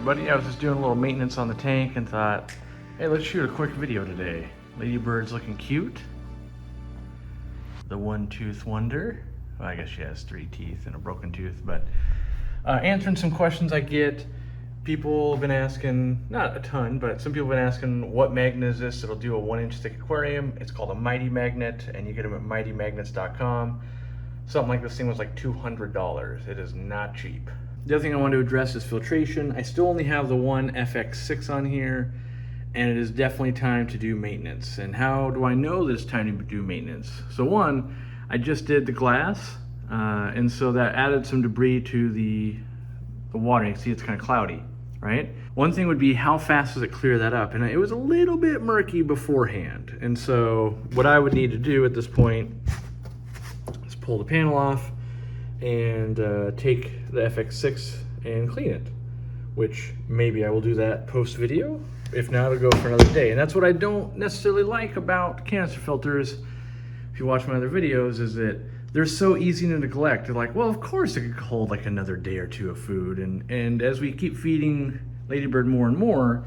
everybody. I was just doing a little maintenance on the tank and thought, hey, let's shoot a quick video today. Ladybird's looking cute. The one-tooth wonder. Well, I guess she has 3 teeth and a broken tooth, but answering some questions I get. People have been asking, not a ton, but some people have been asking, what magnet is this? It'll do a 1-inch thick aquarium. It's called a Mighty Magnet, and you get them at mightymagnets.com. Something like this thing was like $200. It is not cheap. The other thing I want to address is filtration. I still only have the one FX6 on here, and it is definitely time to do maintenance. And how do I know that it's time to do maintenance? So one, I just did the glass, and so that added some debris to the water. You can see it's kind of cloudy, right? One thing would be, how fast does it clear that up? And it was a little bit murky beforehand. And so what I would need to do at this point is pull the panel off and take the FX6 and clean it, which maybe I will do that post video. If not, it'll go for another day. And that's what I don't necessarily like about canister filters, if you watch my other videos, is that they're so easy to neglect. They're like, well, of course it could hold like another day or two of food. And as we keep feeding Ladybird more and more,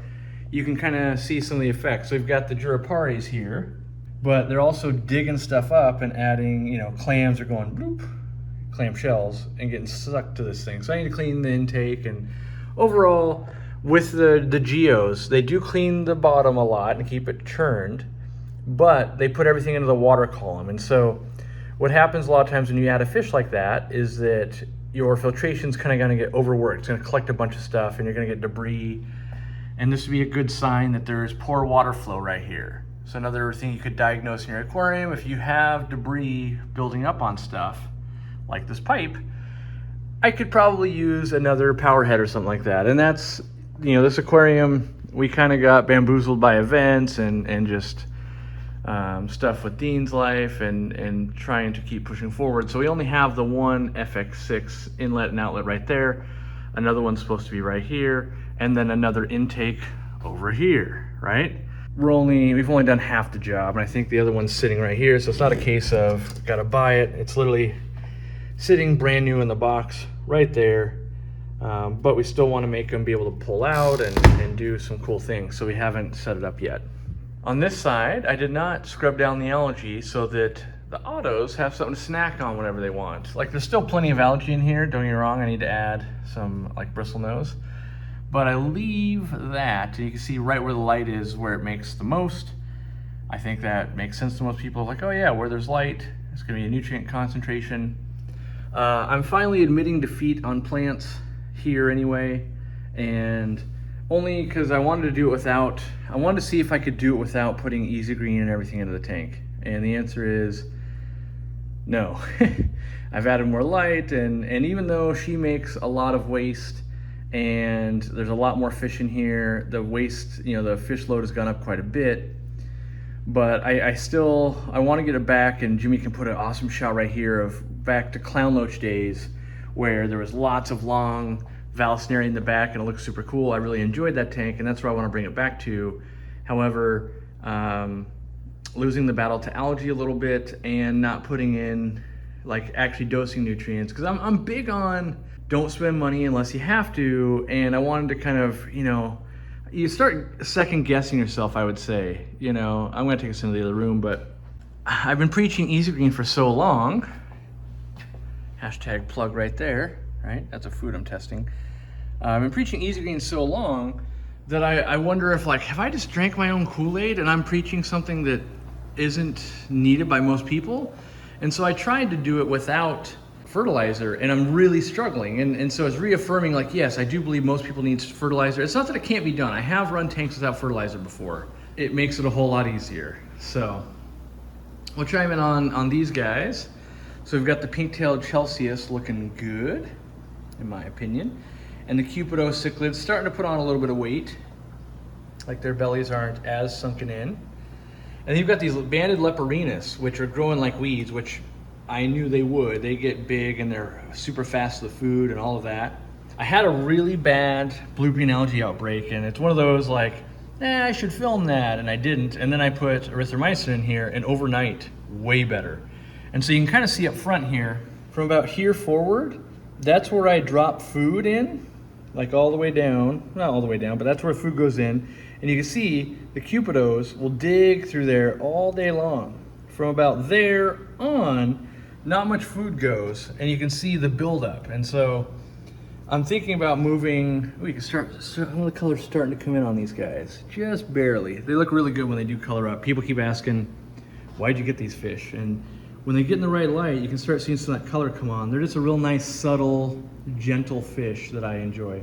you can kind of see some of the effects. So we've got the Juraparis here, but they're also digging stuff up and adding, you know, clams are going bloop, clam shells, and getting sucked to this thing. So I need to clean the intake. And overall, with the geos, they do clean the bottom a lot and keep it churned, but they put everything into the water column. And so what happens a lot of times when you add a fish like that is that your filtration's kind of going to get overworked. It's going to collect a bunch of stuff and you're going to get debris. And this would be a good sign that there's poor water flow right here. So another thing you could diagnose in your aquarium, if you have debris building up on stuff, like this pipe, I could probably use another power head or something like that. And that's, you know, this aquarium, we kind of got bamboozled by events and just stuff with Dean's life and trying to keep pushing forward. So we only have the one FX6 inlet and outlet right there. Another one's supposed to be right here, and then another intake over here, right? We've only done half the job, and I think the other one's sitting right here. So it's not a case of gotta buy it. It's literally sitting brand new in the box right there. But we still want to make them be able to pull out and do some cool things. So we haven't set it up yet. On this side, I did not scrub down the algae so that the autos have something to snack on whenever they want. Like, there's still plenty of algae in here, don't get me wrong. I need to add some like bristlenose, but I leave that, and you can see right where the light is where it makes the most. I think that makes sense to most people. Like, oh yeah, where there's light, it's gonna be a nutrient concentration. I'm finally admitting defeat on plants here anyway, and only because I wanted to do it without, I wanted to see if I could do it without putting Easy Green and everything into the tank. And the answer is no. I've added more light, and even though she makes a lot of waste and there's a lot more fish in here, the waste, you know, the fish load has gone up quite a bit, but I want to get it back, and Jimmy can put an awesome shot right here of back to clown loach days where there was lots of long valsneri in the back and it looks super cool. I really enjoyed that tank, and that's where I want to bring it back to. However, losing the battle to algae a little bit and not putting in, like, actually dosing nutrients, because I'm big on don't spend money unless you have to, and I wanted to kind of, you know, you start second guessing yourself, I would say. You know, I'm gonna take us into the other room, but I've been preaching Easy Green for so long. Hashtag plug right there, right? That's a food I'm testing. I've been preaching Easy Green so long that I wonder if, like, have I just drank my own Kool-Aid and I'm preaching something that isn't needed by most people? And so I tried to do it without fertilizer, and I'm really struggling. And so it's reaffirming, like, yes, I do believe most people need fertilizer. It's not that it can't be done. I have run tanks without fertilizer before. It makes it a whole lot easier. So we'll chime in on these guys. So we've got the pink-tailed Celsius looking good, in my opinion. And the Cupido cichlids starting to put on a little bit of weight. Like, their bellies aren't as sunken in. And then you've got these banded Leporinas, which are growing like weeds, which I knew they would. They get big and they're super fast to the food and all of that. I had a really bad blue-green algae outbreak, and it's one of those like, I should film that, and I didn't. And then I put erythromycin in here, and overnight, way better. And so you can kind of see up front here, from about here forward, that's where I drop food in like all the way down, not all the way down, but that's where food goes in. And you can see the cupidos will dig through there all day long. From about there on, not much food goes, and you can see the buildup. And so I'm thinking about moving. We can start some of the colors starting to come in on these guys, just barely. They look really good when they do color up. People keep asking, why'd you get these fish? And when they get in the right light, you can start seeing some of that color come on. They're just a real nice, subtle, gentle fish that I enjoy.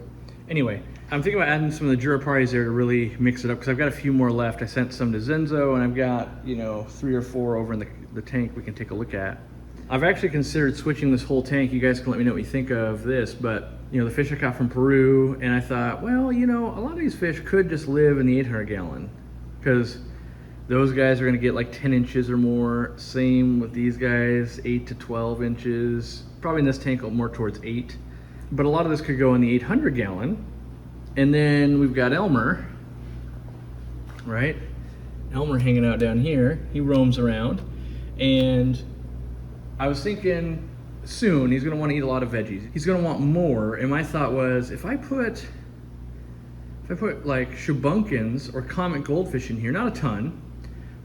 Anyway, I'm thinking about adding some of the Juraparis there to really mix it up, because I've got a few more left. I sent some to Zenzo, and I've got, you know, 3 or 4 over in the tank we can take a look at. I've actually considered switching this whole tank. You guys can let me know what you think of this, but you know, the fish I caught from Peru, and I thought, well, you know, a lot of these fish could just live in the 800 gallon, because those guys are gonna get like 10 inches or more. Same with these guys, 8 to 12 inches. Probably in this tank more towards 8. But a lot of this could go in the 800 gallon. And then we've got Elmer, right? Elmer hanging out down here. He roams around. And I was thinking soon he's gonna wanna eat a lot of veggies. He's gonna want more. And my thought was, if I put like shubunkins or comet goldfish in here, not a ton,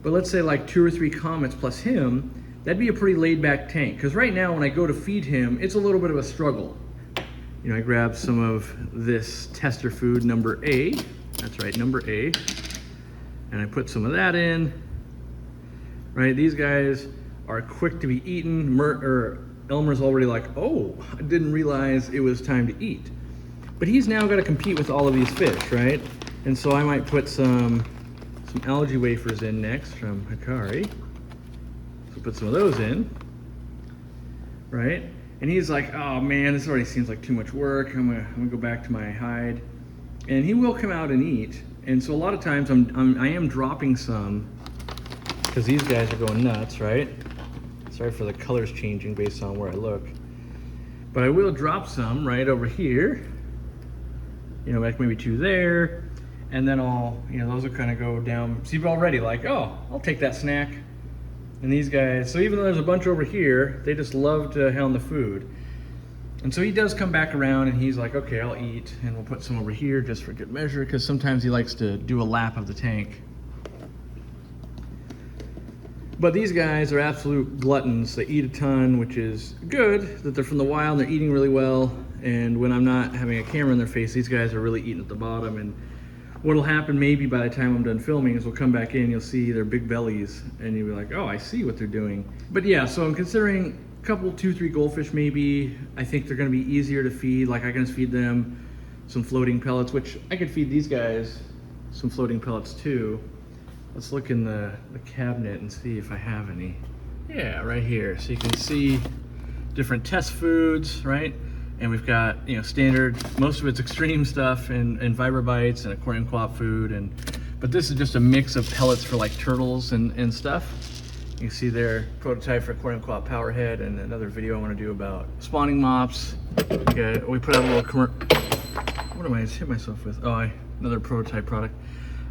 but let's say like 2 or 3 comets plus him, that'd be a pretty laid back tank. Because right now when I go to feed him, it's a little bit of a struggle. You know, I grabbed some of this tester food, number A. That's right, number A. And I put some of that in. Right, these guys are quick to be eaten. Elmer's already like, oh, I didn't realize it was time to eat. But he's now got to compete with all of these fish, right? And so I might put some algae wafers in next from Cory. So put some of those in, right? And he's like, oh man, this already seems like too much work. I'm gonna go back to my hide. And he will come out and eat. And so a lot of times I am dropping some, because these guys are going nuts, right? Sorry for the colors changing based on where I look. But I will drop some right over here. You know, like maybe 2 there. And then those will kind of go down. See, already like, oh, I'll take that snack. And these guys, so even though there's a bunch over here, they just love to hound the food. And so he does come back around and he's like, okay, I'll eat. And we'll put some over here just for good measure, because sometimes he likes to do a lap of the tank. But these guys are absolute gluttons. They eat a ton, which is good that they're from the wild. They're eating really well. And when I'm not having a camera in their face, these guys are really eating at the bottom. And what'll happen maybe by the time I'm done filming is we'll come back in, you'll see their big bellies, and you'll be like, oh, I see what they're doing. But yeah, so I'm considering a couple, 2, 3 goldfish maybe. I think they're gonna be easier to feed. Like I can just feed them some floating pellets, which I could feed these guys some floating pellets too. Let's look in the cabinet and see if I have any. Yeah, right here. So you can see different test foods, right? And we've got, you know, standard, most of it's extreme stuff and Vibrobites and Aquariumcoop food. But this is just a mix of pellets for like turtles and stuff. You can see their prototype for Aquariumcoop Powerhead, and another video I want to do about spawning mops. Okay, we put out a little what am I just hit myself with? Oh, another prototype product.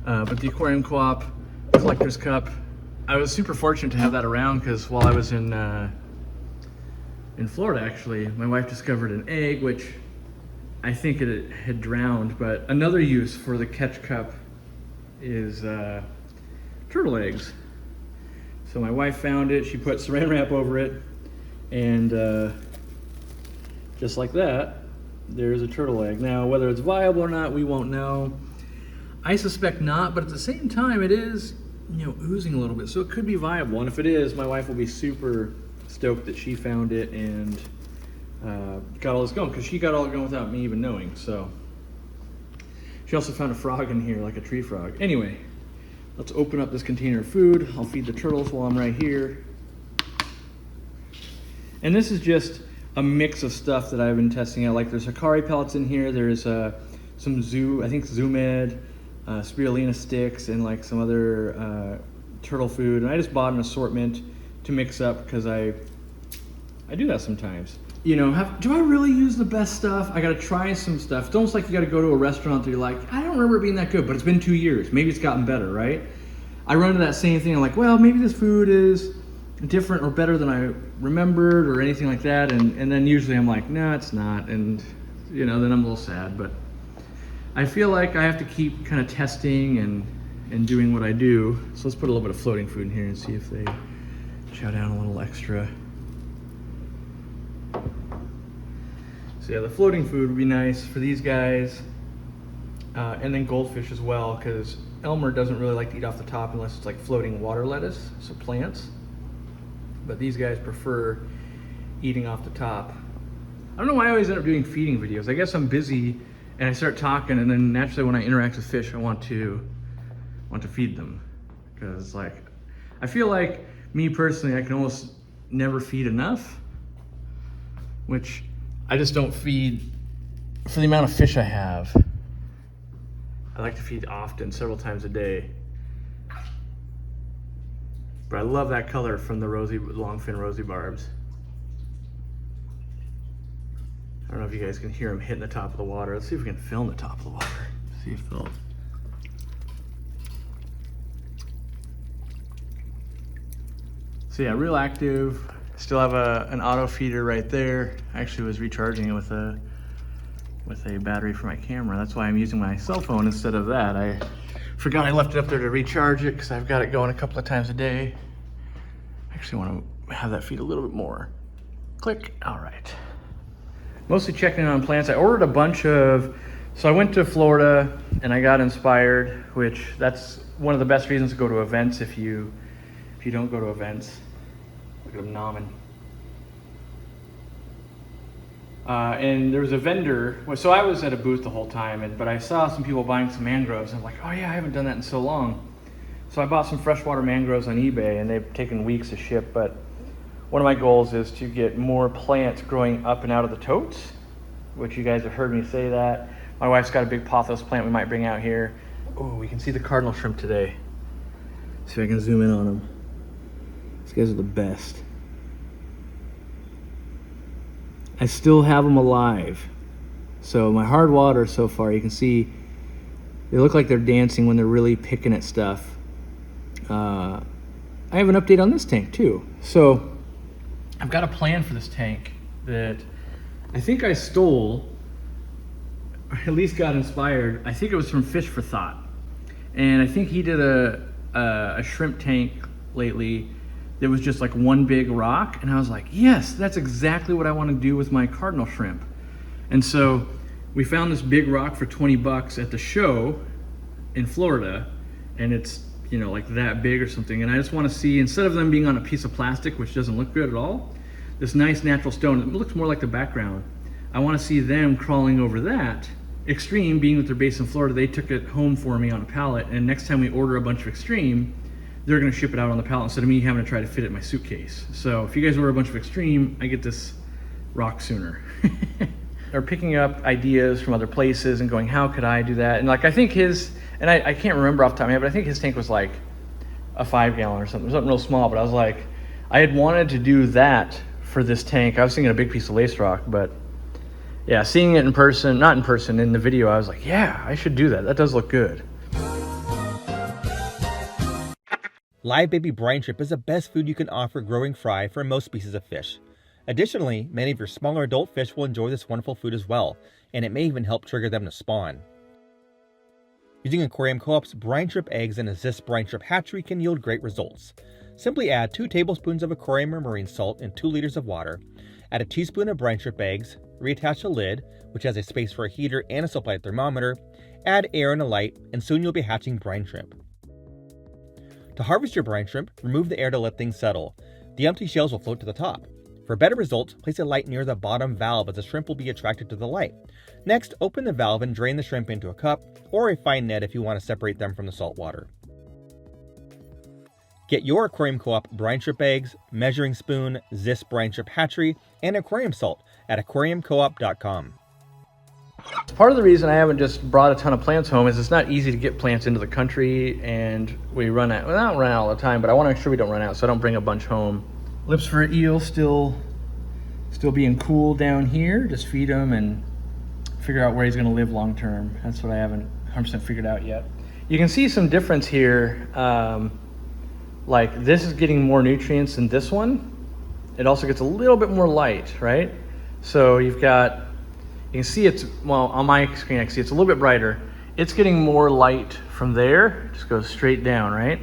But the Aquariumcoop Collector's Cup, I was super fortunate to have that around, because while I was in Florida, actually, my wife discovered an egg, which I think it had drowned, but another use for the catch cup is turtle eggs. So my wife found it, she put saran wrap over it, and just like that, there's a turtle egg. Now, whether it's viable or not, we won't know. I suspect not, but at the same time, it is, you know, oozing a little bit, so it could be viable. And if it is, my wife will be super stoked that she found it and got all this going, because she got all it going without me even knowing. So she also found a frog in here, like a tree frog. Anyway, let's open up this container of food. I'll feed the turtles while I'm right here. And this is just a mix of stuff that I've been testing out. Like there's Cory pellets in here. There's some Zoomed, spirulina sticks, and like some other turtle food. And I just bought an assortment to mix up, because I do that sometimes. You know, do I really use the best stuff? I gotta try some stuff. It's almost like you gotta go to a restaurant that you're like, I don't remember it being that good, but it's been 2 years. Maybe it's gotten better, right? I run into that same thing. I'm like, well, maybe this food is different or better than I remembered or anything like that. And then usually I'm like, no, it's not. And, you know, then I'm a little sad. But I feel like I have to keep kind of testing and doing what I do. So let's put a little bit of floating food in here and see if they chow down a little extra. So yeah, the floating food would be nice for these guys. And then goldfish as well, because Elmer doesn't really like to eat off the top unless it's like floating water lettuce, so plants. But these guys prefer eating off the top. I don't know why I always end up doing feeding videos. I guess I'm busy and I start talking, and then naturally when I interact with fish, I want to feed them. Because like, I feel like me personally, I can almost never feed enough, which I just don't feed for the amount of fish I have. I like to feed often, several times a day. But I love that color from the longfin rosy barbs. I don't know if you guys can hear them hitting the top of the water. Let's see if we can film the top of the water. See if they'll... So yeah, real active. Still have an auto feeder right there. I actually was recharging it with a battery for my camera. That's why I'm using my cell phone instead of that. I forgot I left it up there to recharge it because I've got it going a couple of times a day. I actually want to have that feed a little bit more. Click. All right. Mostly checking in on plants. I ordered a bunch of, so I went to Florida and I got inspired, which that's one of the best reasons to go to events if you don't go to events. Look at them nomming. And there was a vendor, so I was at a booth the whole time, but I saw some people buying some mangroves, and I'm like, oh yeah, I haven't done that in so long. So I bought some freshwater mangroves on eBay, and they've taken weeks to ship, but one of my goals is to get more plants growing up and out of the totes, which you guys have heard me say that. My wife's got a big pothos plant we might bring out here. Oh, we can see the cardinal shrimp today. See if I can zoom in on them. These guys are the best. I still have them alive. So my hard water so far, you can see they look like they're dancing when they're really picking at stuff. I have an update on this tank too. So I've got a plan for this tank that I think I stole, or at least got inspired. I think it was from Fish for Thought. And I think he did a shrimp tank lately. There was just like one big rock, and I was like, yes, that's exactly what I want to do with my cardinal shrimp. And so we found this big rock for 20 bucks at the show in Florida, and it's, you know, like that big or something. And I just want to see, instead of them being on a piece of plastic, which doesn't look good at all, this nice natural stone, it looks more like the background. I want to see them crawling over that. Extreme, being that they're based in Florida, they took it home for me on a pallet, and next time we order a bunch of Extreme, they're gonna ship it out on the pallet instead of me having to try to fit it in my suitcase. So if you guys order a bunch of Extreme, I get this rock sooner. Or picking up ideas from other places and going, how could I do that? And like, I think his, and I can't remember off the top of my head, but I think his tank was like a 5-gallon or something real small, but I was like, I had wanted to do that for this tank. I was thinking a big piece of lace rock, but yeah, seeing it in person, not in person, in the video, I was like, yeah, I should do that. That does look good. Live baby brine shrimp is the best food you can offer growing fry for most species of fish. Additionally, many of your smaller adult fish will enjoy this wonderful food as well, and it may even help trigger them to spawn. Using Aquarium Co-op's brine shrimp eggs in a Zis brine shrimp hatchery can yield great results. Simply add 2 tablespoons of aquarium or marine salt in 2 liters of water, add a teaspoon of brine shrimp eggs, reattach a lid, which has a space for a heater and a supply thermometer, add air and a light, and soon you'll be hatching brine shrimp. To harvest your brine shrimp, remove the air to let things settle. The empty shells will float to the top. For better results, place a light near the bottom valve as the shrimp will be attracted to the light. Next, open the valve and drain the shrimp into a cup or a fine net if you want to separate them from the salt water. Get your Aquarium Co-op brine shrimp eggs, measuring spoon, Zis brine shrimp hatchery, and aquarium salt at aquariumcoop.com. Part of the reason I haven't just brought a ton of plants home is it's not easy to get plants into the country, and we run out. Well, I don't run out all the time, but I want to make sure we don't run out, so I don't bring a bunch home. Lips for eel still being cool down here. Just feed him and figure out where he's going to live long term. That's what I haven't 100% figured out yet. You can see some difference here. Like this is getting more nutrients than this one. It also gets a little bit more light, right? So you've got, you can see it's, well, on my screen I can see it's a little bit brighter. it's getting more light from there. It just goes straight down, right?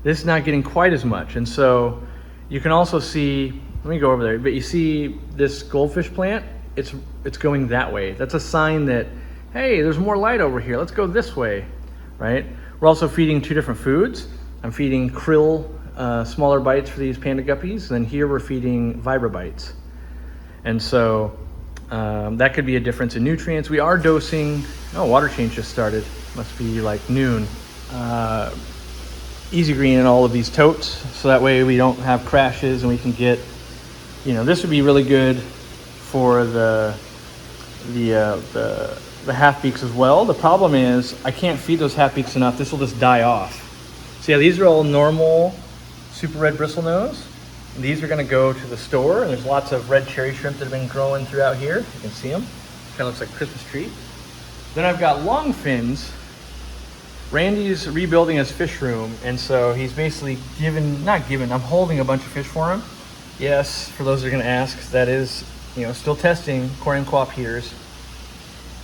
This is not getting quite as much. And so you can also see, let me go over there, but you see this goldfish plant, it's going that way. That's a sign that, hey, there's more light over here. Let's go this way, right? We're also feeding 2 different foods. I'm feeding krill, smaller bites for these panda guppies. Then here we're feeding vibra bites. And so that could be a difference in nutrients. We are dosing, oh, water change just started. Must be like noon. Easy green in all of these totes, so that way we don't have crashes and we can get, this would be really good for the half beaks as well. The problem is I can't feed those half beaks enough. This will just die off. So yeah, these are all normal super red bristlenose. These are going to go to the store, and there's lots of red cherry shrimp that have been growing throughout here. You can see them. Kind of looks like a Christmas tree. Then I've got long fins. Randy's rebuilding his fish room, and so he's basically I'm holding a bunch of fish for him. Yes, for those that are going to ask, that is, still testing Aquariumcoop heaters.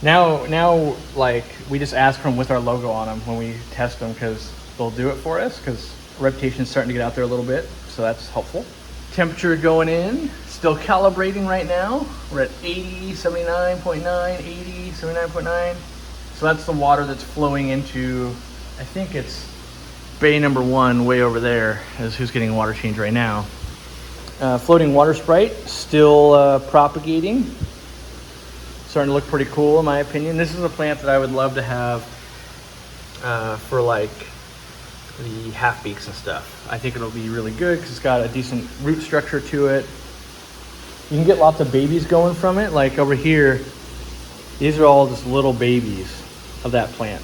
Now, like, we just ask for them with our logo on them when we test them, because they'll do it for us, because reputation is starting to get out there a little bit, so that's helpful. Temperature going in, still calibrating right now. We're at 80, 79.9, 80, 79.9. So that's the water that's flowing into, I think it's bay number 1 way over there is who's getting water change right now. Floating water sprite, still propagating. Starting to look pretty cool in my opinion. This is a plant that I would love to have for like the half beaks and stuff. I think it'll be really good because it's got a decent root structure to it. You can get lots of babies going from it. Like over here, these are all just little babies of that plant.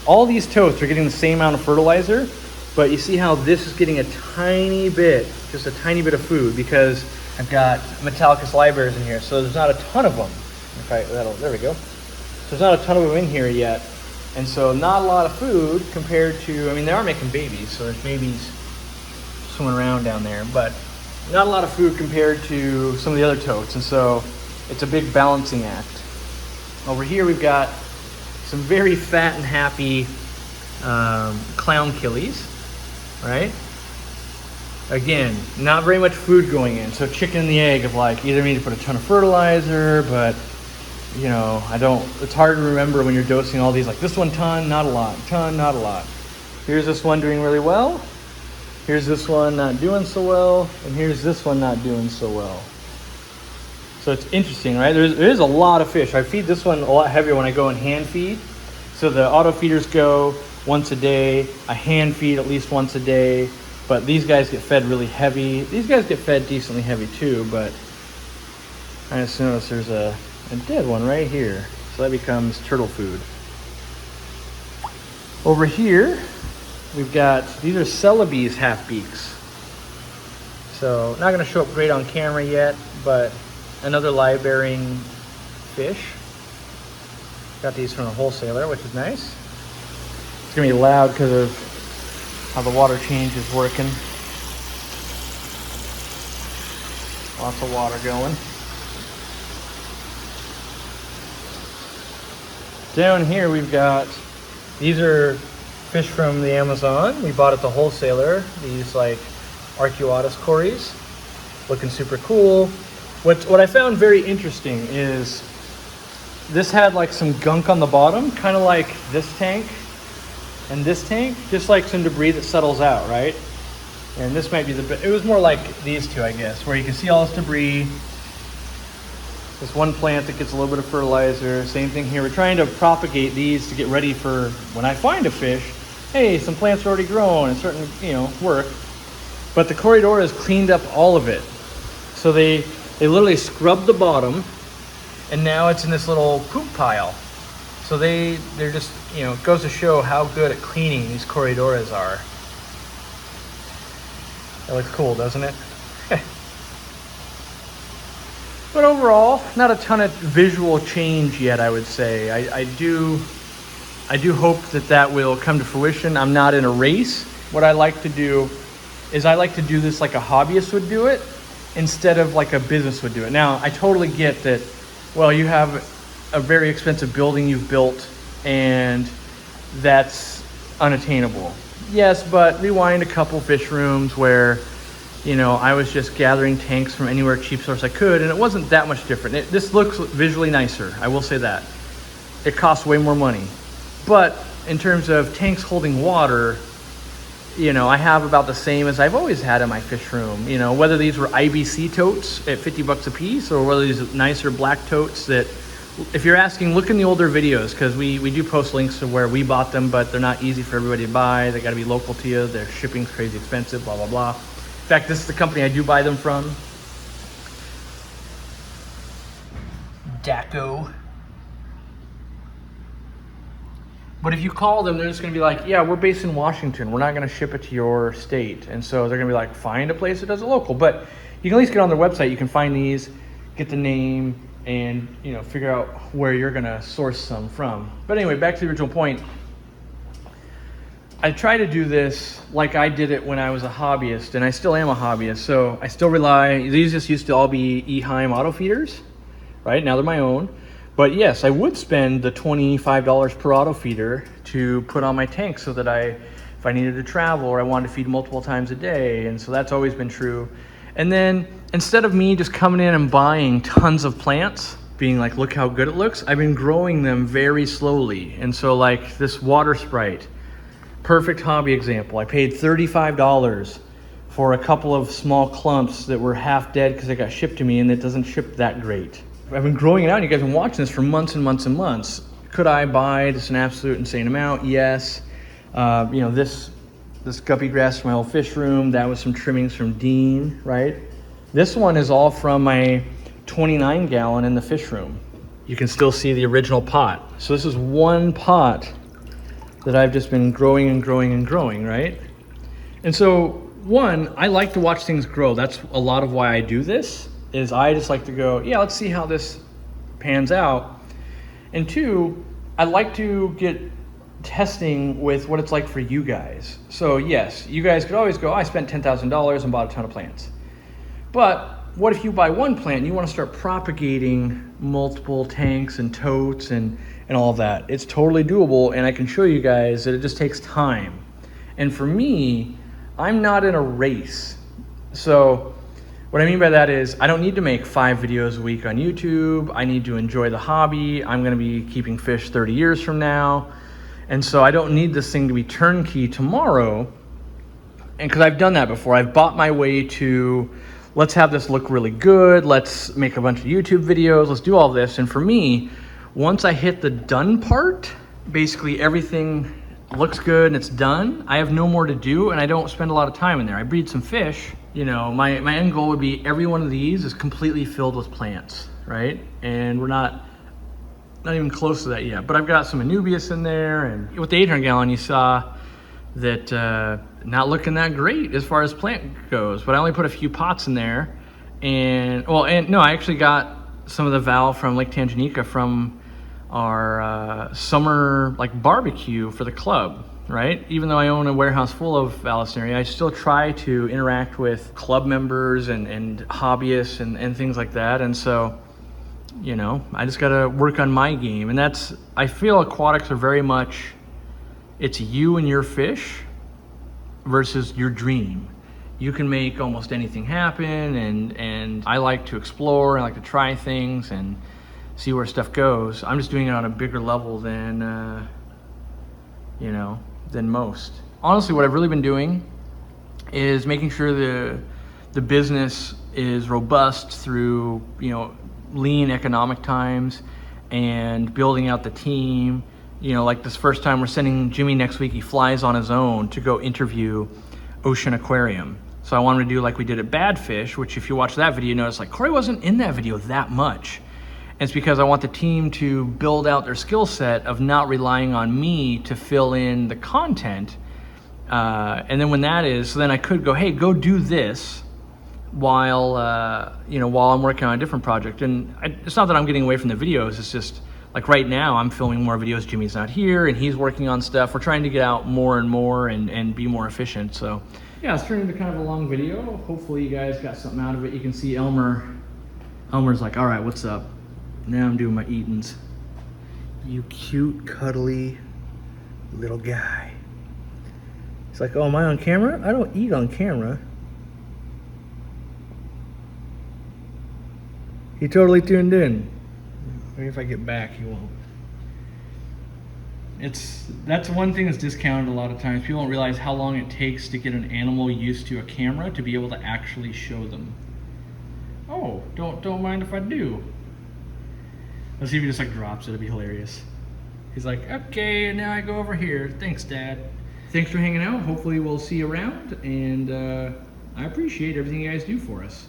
All these totes are getting the same amount of fertilizer, but you see how this is getting a tiny bit, just a tiny bit of food, because I've got Metallicus libraries in here, so there's not a ton of them. There we go. So there's not a ton of them in here yet, and so not a lot of food compared to, they are making babies, so there's babies swimming around down there, but not a lot of food compared to some of the other totes, and so it's a big balancing act. Over here we've got some very fat and happy clown killies, right? Again, not very much food going in, so chicken and the egg of like, either need to put a ton of fertilizer, but it's hard to remember when you're dosing all these, like this one ton, not a lot, ton, not a lot. Here's this one doing really well, here's this one not doing so well, and here's this one not doing so well. So it's interesting, right? There is a lot of fish. I feed this one a lot heavier when I go and hand feed. So the auto feeders go once a day. I hand feed at least once a day. But these guys get fed really heavy. These guys get fed decently heavy too, but I just noticed there's a dead one right here. So that becomes turtle food. Over here, we've got, these are Celebes half beaks. So not gonna show up great on camera yet, but another live bearing fish. Got these from a wholesaler, which is nice. It's gonna be loud because of how the water change is working. Lots of water going. Down here we've got, these are fish from the Amazon. We bought at the wholesaler. These like Arcuatus Corys, looking super cool. What I found very interesting is this had like some gunk on the bottom, kind of like this tank and this tank, just like some debris that settles out, right? And this might be it was more like these two, I guess, where you can see all this debris. This one plant that gets a little bit of fertilizer, same thing here. We're trying to propagate these to get ready for when I find a fish. Hey, some plants are already grown and starting to, work. But the Corridor has cleaned up all of it. So they literally scrubbed the bottom, and now it's in this little poop pile. So they're just, it goes to show how good at cleaning these Corridoras are. That looks cool, doesn't it? But overall, not a ton of visual change yet, I would say. I do hope that will come to fruition. I'm not in a race. What I like to do is I like to do this like a hobbyist would do it, instead of like a business would do it. Now, I totally get that, well, you have a very expensive building you've built, and that's unattainable. Yes, but rewind a couple fish rooms where, you know, I was just gathering tanks from anywhere cheap source I could, and it wasn't that much different. This looks visually nicer, I will say that. It costs way more money. But in terms of tanks holding water, you know, I have about the same as I've always had in my fish room. You know, whether these were IBC totes at 50 bucks a piece, or whether these nicer black totes that, if you're asking, look in the older videos, because we do post links to where we bought them, but they're not easy for everybody to buy. They got to be local to you. Their shipping's crazy expensive, blah, blah, blah. In fact, this is the company I do buy them from. Daco. But if you call them, they're just gonna be like, yeah, we're based in Washington. We're not gonna ship it to your state. And so they're gonna be like, find a place that does it local. But you can at least get on their website. You can find these, get the name, and, you know, figure out where you're gonna source some from. But anyway, back to the original point. I try to do this like I did it when I was a hobbyist, and I still am a hobbyist. So I still rely, these just used to all be Eheim auto feeders, right? Now they're my own. But yes, I would spend the $25 per auto feeder to put on my tank so that if I needed to travel or I wanted to feed multiple times a day. And so that's always been true. And then instead of me just coming in and buying tons of plants, being like, look how good it looks, I've been growing them very slowly. And so like this water sprite, perfect hobby example. I paid $35 for a couple of small clumps that were half dead because they got shipped to me, and it doesn't ship that great. I've been growing it out, and you guys have been watching this for months and months and months. Could I buy just an absolute insane amount? Yes. You know, this guppy grass from my old fish room, that was some trimmings from Dean, right? This one is all from my 29 gallon in the fish room. You can still see the original pot. So this is one pot that I've just been growing and growing and growing, right? And so one, I like to watch things grow. That's a lot of why I do this. Is I just like to go, yeah, let's see how this pans out. And two, I like to get testing with what it's like for you guys. So yes, you guys could always go, I spent $10,000 and bought a ton of plants. But what if you buy one plant and you want to start propagating multiple tanks and totes and all of that? It's totally doable, and I can show you guys that it just takes time. And for me, I'm not in a race. So what I mean by that is I don't need to make 5 videos a week on YouTube. I need to enjoy the hobby. I'm gonna be keeping fish 30 years from now. And so I don't need this thing to be turnkey tomorrow. And because I've done that before, I've bought my way to, let's have this look really good. Let's make a bunch of YouTube videos. Let's do all this. And for me, once I hit the done part, basically everything looks good and it's done. I have no more to do, and I don't spend a lot of time in there. I breed some fish. You know, my end goal would be every one of these is completely filled with plants, right? And we're not even close to that yet. But I've got some Anubias in there, and with the 800 gallon, you saw that not looking that great as far as plant goes. But I only put a few pots in there, and no, I actually got some of the valve from Lake Tanganyika from our summer like barbecue for the club. Right? Even though I own a warehouse full of Vallisneria, I still try to interact with club members and hobbyists and things like that. And so, you know, I just got to work on my game. And I feel aquatics are very much, it's you and your fish versus your dream. You can make almost anything happen, and I like to explore, I like to try things and see where stuff goes. I'm just doing it on a bigger level than, you know, than most. Honestly, what I've really been doing is making sure the business is robust through, you know, lean economic times and building out the team. You know, like this first time we're sending Jimmy next week, he flies on his own to go interview Ocean Aquarium. So I wanted to do like we did at Badfish, which if you watch that video, you notice like Cory wasn't in that video that much. It's because I want the team to build out their skill set of not relying on me to fill in the content. And then when that is, so then I could go, hey, go do this while, you know, while I'm working on a different project. And it's not that I'm getting away from the videos. It's just like right now I'm filming more videos. Jimmy's not here and he's working on stuff. We're trying to get out more and more and be more efficient. So yeah, it's turned into kind of a long video. Hopefully you guys got something out of it. You can see Elmer's like, all right, what's up? Now I'm doing my eatings. You cute, cuddly Little guy. He's like, oh, am I on camera? I don't eat on camera. He totally tuned in. Maybe if I get back, he won't. That's one thing that's discounted a lot of times. People don't realize how long it takes to get an animal used to a camera to be able to actually show them. Oh, don't mind if I do. Let's see if he just like drops it. It'd be hilarious. He's like, okay, now I go over here. Thanks, Dad. Thanks for hanging out. Hopefully we'll see you around, and I appreciate everything you guys do for us.